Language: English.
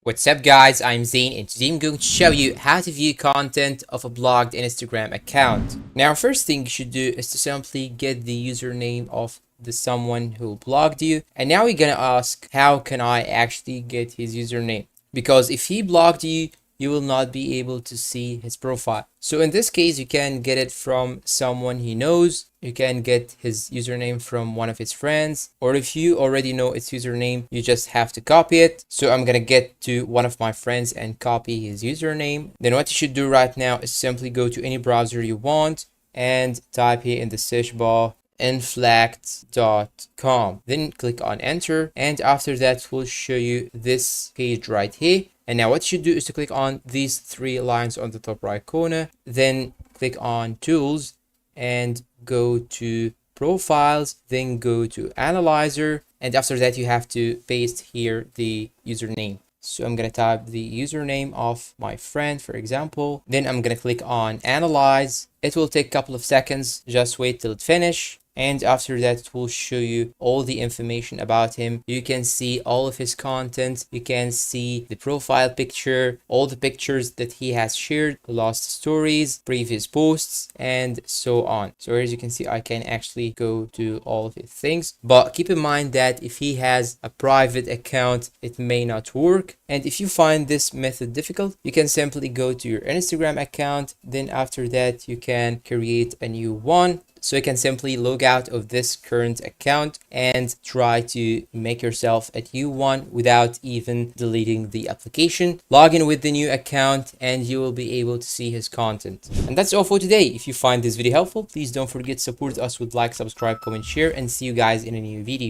What's up guys, I'm Zane and today I'm going to show you how to view content of a blocked Instagram account. Now first thing you should do is to simply get the username of the someone who blocked you, and now we're gonna ask how can I actually get his username, because if he blocked you, you will not be able to see his profile. So in this case, you can get it from someone he knows. You can get his username from one of his friends, or if you already know its username, you just have to copy it. So I'm gonna get to one of my friends and copy his username. Then what you should do right now is simply go to any browser you want and type here in the search bar inflact.com. Then click on enter, and after that will show you this page right here. And now what you should do is to click on these three lines on the top right corner, then click on tools and go to profiles, then go to analyzer, and after that you have to paste here the username. So I'm gonna type the username of my friend, for example. Then I'm gonna click on analyze. It will take a couple of seconds, just wait till it finish. And after that, it will show you all the information about him. You can see all of his content. You can see the profile picture, all the pictures that he has shared, lost stories, previous posts, and so on. So as you can see, I can actually go to all of his things. But keep in mind that if he has a private account, it may not work. And if you find this method difficult, you can simply go to your Instagram account. Then after that, you can create a new one. So you can simply log out of this current account and try to make yourself a new one without even deleting the application. Log in with the new account and you will be able to see his content. And that's all for today. If you find this video helpful, please don't forget to support us with like, subscribe, comment, share, and see you guys in a new video.